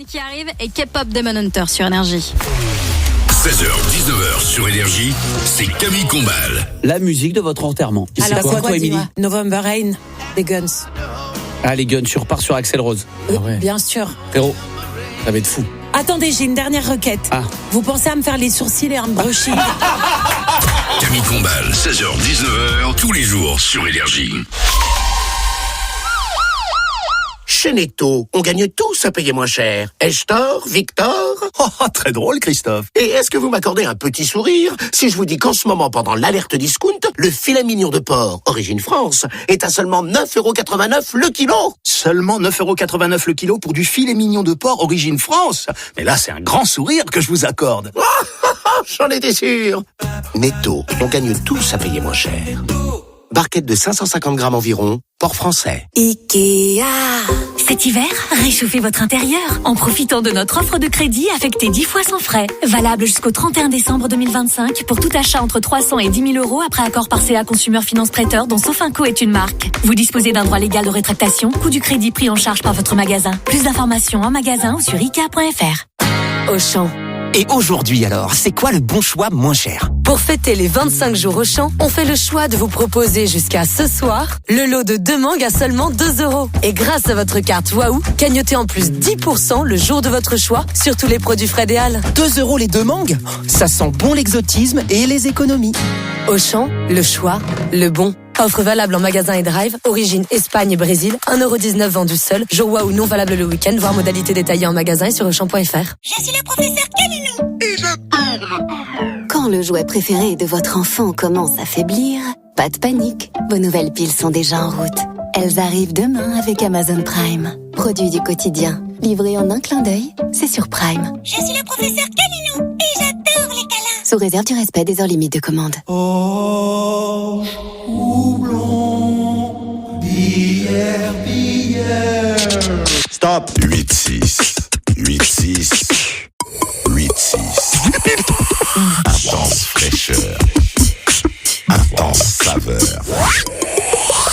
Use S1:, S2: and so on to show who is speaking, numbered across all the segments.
S1: qui arrive et K-pop Demon Hunter sur Énergie.
S2: 16h-19h sur Énergie, c'est Camille Combal.
S3: La musique de votre enterrement.
S4: Alors,
S3: c'est quoi, toi, Émilie?
S4: November Rain, des Guns.
S3: Ah, les Guns, tu repars sur Axl Rose. Ah ouais.
S4: Bien sûr.
S3: Frérot, ça va être fou.
S4: Attendez, j'ai une dernière requête.
S3: Ah.
S4: Vous pensez à me faire les sourcils et à me brocher?
S2: Camille Combal, 16h-19h, tous les jours sur Énergie.
S5: Chez Netto, on gagne tous à payer moins cher. Ai-je tort, Victor?
S6: Oh, très drôle, Christophe.
S5: Et est-ce que vous m'accordez un petit sourire si je vous dis qu'en ce moment, pendant l'alerte discount, le filet mignon de porc, origine France, est à seulement 9,89€ le kilo?
S6: Seulement 9,89€ le kilo pour du filet mignon de porc origine France. Mais là, c'est un grand sourire que je vous accorde.
S5: J'en étais sûr. Netto, on gagne tous à payer moins cher. Barquette de 550 grammes environ, porc français.
S7: Ikea. Cet hiver, réchauffez votre intérieur en profitant de notre offre de crédit affectée 10 fois sans frais. Valable jusqu'au 31 décembre 2025 pour tout achat entre 300 et 10 000 euros après accord par CA Consumer Finance Prêteur dont Sofinco est une marque. Vous disposez d'un droit légal de rétractation, coût du crédit pris en charge par votre magasin. Plus d'informations en magasin ou sur Ikea.fr.
S8: Auchan. Et aujourd'hui alors, c'est quoi le bon choix moins cher?
S9: Pour fêter les 25 jours Auchan, on fait le choix de vous proposer jusqu'à ce soir le lot de 2 mangues à seulement 2€. Et grâce à votre carte Waouh, cagnotez en plus 10% le jour de votre choix sur tous les produits frais des Halles.
S8: 2€ les 2 mangues? Ça sent bon l'exotisme et les économies.
S9: Auchan, le choix, le bon. Offre valable en magasin et drive, origine Espagne et Brésil, 1,19€ vendu seul, jour Waouh non valable le week-end, voire modalité détaillée en magasin et sur Auchan.fr.
S7: Je suis le professeur Camilou.
S5: Et j'adore.
S10: Quand le jouet préféré de votre enfant commence à faiblir, pas de panique, vos nouvelles piles sont déjà en route. Elles arrivent demain avec Amazon Prime. Produit du quotidien, livré en un clin d'œil, c'est sur Prime.
S7: Je suis le professeur Camilou et j'adore les câlins.
S10: Sous réserve du respect des heures limites de commande.
S11: Oh, houblon, bière.
S2: Stop. 8-6. 8-6. 8-6. Intense fraîcheur. Intense saveur.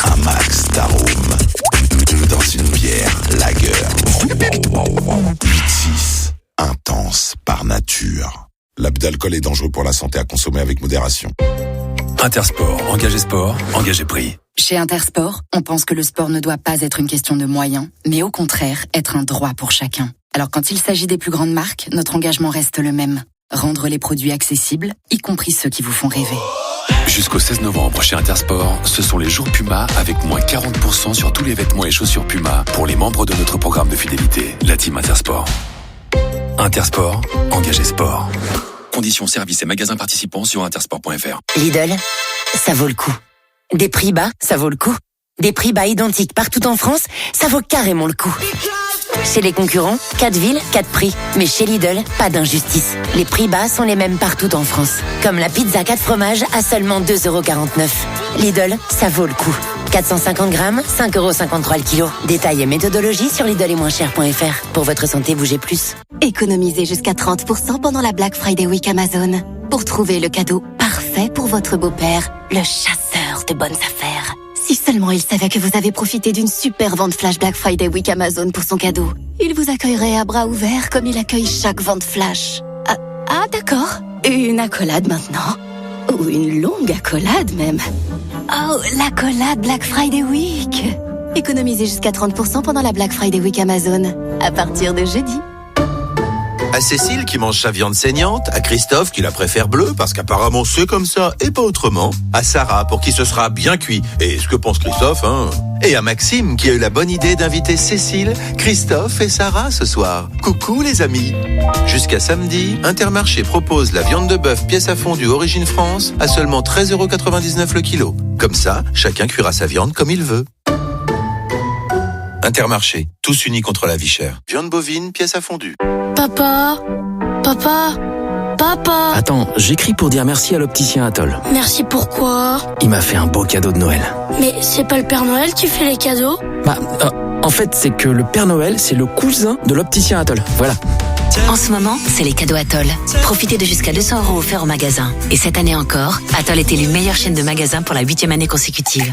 S2: Un max d'arôme. Dans une bière lager. 8-6. Intense par nature. L'abus d'alcool est dangereux pour la santé, à consommer avec modération.
S12: Intersport, engagez sport, engagez prix.
S13: Chez Intersport, on pense que le sport ne doit pas être une question de moyens, mais au contraire, être un droit pour chacun. Alors quand il s'agit des plus grandes marques, notre engagement reste le même. Rendre les produits accessibles, y compris ceux qui vous font rêver.
S12: Jusqu'au 16 novembre chez Intersport, ce sont les jours Puma avec moins 40% sur tous les vêtements et chaussures Puma pour les membres de notre programme de fidélité, la Team Intersport. Intersport, engagez sport. Conditions, services et magasins participants sur intersport.fr.
S8: Lidl, ça vaut le coup. Des prix bas, ça vaut le coup. Des prix bas identiques partout en France, ça vaut carrément le coup. Chez les concurrents, 4 villes, 4 prix. Mais chez Lidl, pas d'injustice. Les prix bas sont les mêmes partout en France. Comme la pizza 4 fromages à seulement 2,49€. Lidl, ça vaut le coup. 450 grammes, 5,53€ le kilo. Détails et méthodologie sur lidl-et-moins-cher.fr. Pour votre santé, bougez plus.
S10: Économisez jusqu'à 30% pendant la Black Friday Week Amazon. Pour trouver le cadeau parfait pour votre beau-père, le chasseur de bonnes affaires. Si seulement il savait que vous avez profité d'une super vente flash Black Friday Week Amazon pour son cadeau. Il vous accueillerait à bras ouverts comme il accueille chaque vente flash. Ah d'accord. Une accolade maintenant. Ou une longue accolade même. Oh, l'accolade Black Friday Week. Économisez jusqu'à 30% pendant la Black Friday Week Amazon. À partir de jeudi.
S14: À Cécile qui mange sa viande saignante, à Christophe qui la préfère bleue parce qu'apparemment c'est comme ça et pas autrement, à Sarah pour qui ce sera bien cuit, et ce que pense Christophe, hein, et à Maxime qui a eu la bonne idée d'inviter Cécile, Christophe et Sarah ce soir. Coucou les amis. Jusqu'à samedi, Intermarché propose la viande de bœuf pièce à fondue origine France à seulement 13,99€ le kilo. Comme ça, chacun cuira sa viande comme il veut. Intermarché, tous unis contre la vie chère. Viande bovine, pièce à fondue.
S15: Papa.
S16: Attends, j'écris pour dire merci à l'opticien Atoll.
S15: Merci pourquoi?
S16: Il m'a fait un beau cadeau de Noël.
S15: Mais c'est pas le Père Noël qui fait les cadeaux?
S16: En fait, c'est que le Père Noël, c'est le cousin de l'opticien Atoll. Voilà.
S7: En ce moment, c'est les cadeaux Atoll. Profitez de jusqu'à 200€ offerts au magasin. Et cette année encore, Atoll est élu meilleure chaîne de magasins pour la 8e année consécutive.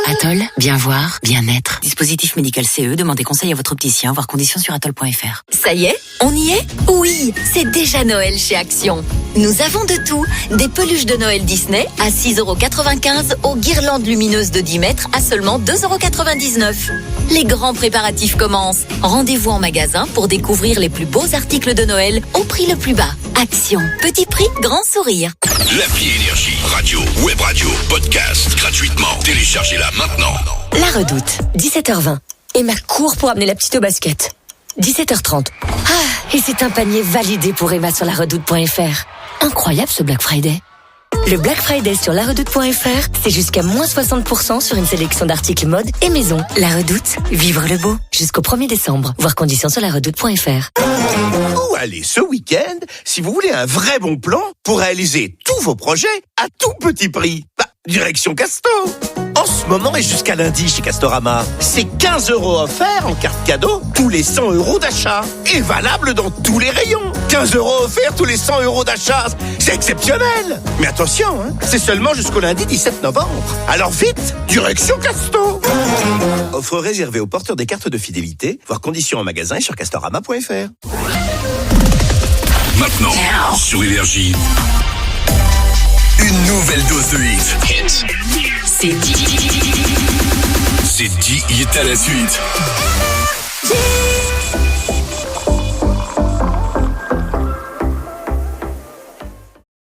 S7: Atoll.
S8: Atoll, bien voir, bien être.
S17: Dispositif médical CE, demandez conseil à votre opticien, voir conditions sur atoll.fr.
S7: Ça y est, on y est? Oui, c'est déjà Noël chez Action. Nous avons de tout. Des peluches de Noël Disney à 6,95 € aux guirlandes lumineuses de 10 mètres à seulement 2,99 €. Les grands préparatifs commencent. Rendez-vous en magasin pour découvrir les plus beaux articles de Noël au prix le plus bas. Action. Petit prix, grand sourire.
S18: L'appli Énergie, radio, web radio, podcast, gratuitement. Téléchargez-la maintenant.
S9: La Redoute, 17h20. Emma court pour amener la petite au basket. 17h30. Ah, et c'est un panier validé pour Emma sur laredoute.fr. Incroyable ce Black Friday. Le Black Friday sur laredoute.fr, c'est jusqu'à moins 60% sur une sélection d'articles mode et maison. La Redoute, vivre le beau. Jusqu'au 1er décembre. Voir conditions sur laredoute.fr.
S5: Ou allez, ce week-end, si vous voulez un vrai bon plan pour réaliser tous vos projets à tout petit prix. Direction Casto. En ce moment et jusqu'à lundi chez Castorama, c'est 15 € offerts en carte cadeau tous les 100 € d'achat. Et valable dans tous les rayons. 15 € offerts tous les 100 € d'achat. C'est exceptionnel. Mais attention, c'est seulement jusqu'au lundi 17 novembre. Alors vite, direction Casto. Offre réservée aux porteurs des cartes de fidélité. Voir conditions en magasin et sur castorama.fr.
S18: Maintenant, sur Énergie, une nouvelle dose de hits.
S7: C'est 10
S18: hits à la suite.